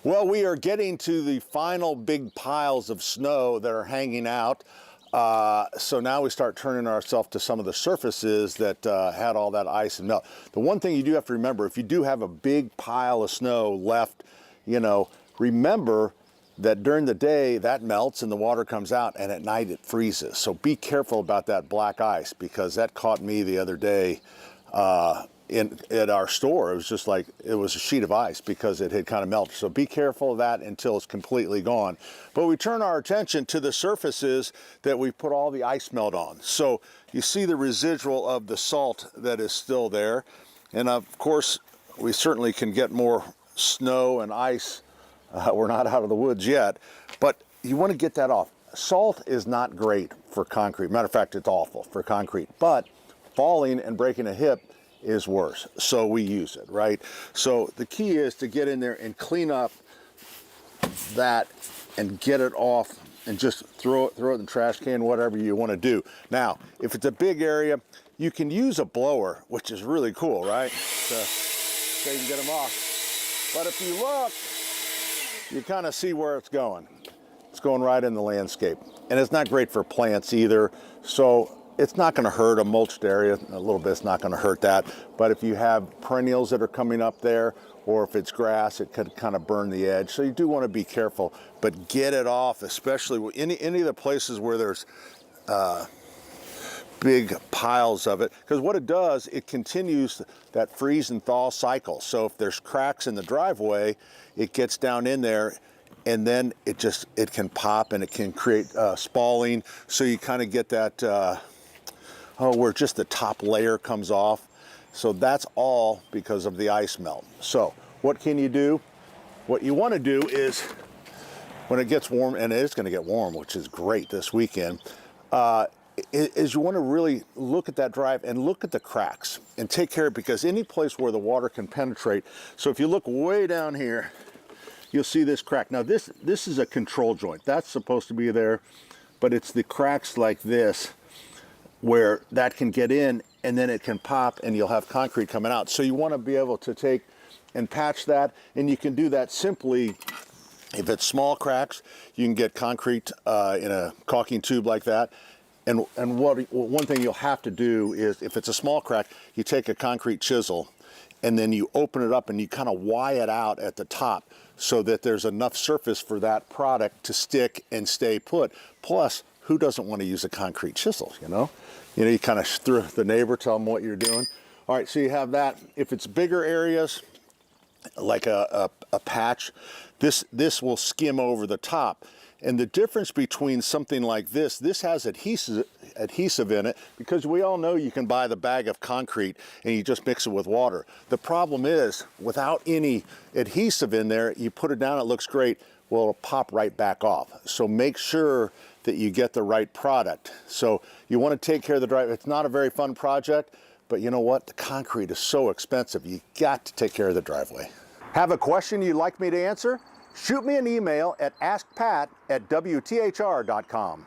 Well, we are getting to the final big piles of snow that are hanging out. So now we start turning ourselves to some of the surfaces that had all that ice and melt. The one thing you do have to remember, if you do have a big pile of snow left, remember that during the day that melts and the water comes out, and at night it freezes. So be careful about that black ice, because that caught me the other day at our store. It was just like, it was a sheet of ice because it had kind of melted. So be careful of that until it's completely gone. But we turn our attention to the surfaces that we put all the ice melt on. So you see the residual of the salt that is still there. And of course, we certainly can get more snow and ice. We're not out of the woods yet, but you want to get that off. Salt is not great for concrete. Matter of fact, it's awful for concrete, but falling and breaking a hip is worse. So we use it, right? So the key is to get in there and clean up that and get it off, and just throw it in the trash can, whatever you want to do. Now, if it's a big area, you can use a blower, which is really cool, right? So you can get them off. But if you look, you kind of see where it's going. It's going right in the landscape. And it's not great for plants either. So it's not going to hurt a mulched area. A little bit's not going to hurt that. But if you have perennials that are coming up there, or if it's grass, it could kind of burn the edge. So you do want to be careful, but get it off, especially with any of the places where there's big piles of it. Because what it does, it continues that freeze and thaw cycle. So if there's cracks in the driveway, it gets down in there, and then it can pop, and it can create spalling. So you kind of get that where just the top layer comes off. So that's all because of the ice melt. So what can you do? What you want to do is, when it gets warm, and it's going to get warm, which is great this weekend, is you want to really look at that drive and look at the cracks and take care of it, because any place where the water can penetrate. So if you look way down here, you'll see this crack. Now this is a control joint. That's supposed to be there, but it's the cracks like this where that can get in, and then it can pop, and you'll have concrete coming out. So you want to be able to take and patch that, and you can do that simply. If it's small cracks, you can get concrete in a caulking tube like that. And one thing you'll have to do is, if it's a small crack, you take a concrete chisel, and then you open it up and you kind of Y it out at the top, so that there's enough surface for that product to stick and stay put. Plus, who doesn't want to use a concrete chisel, you kind of through the neighbor, tell them what you're doing. All right, so you have that. If it's bigger areas, like a patch, this will skim over the top. And the difference between something like this has adhesive in it, because we all know you can buy the bag of concrete and you just mix it with water. The problem is, without any adhesive in there, you put it down, it looks great, well, it'll pop right back off. So make sure that you get the right product. So you want to take care of the drive. It's not a very fun project, but you know what? The concrete is so expensive. You got to take care of the driveway. Have a question you'd like me to answer? Shoot me an email at askpat@wthr.com.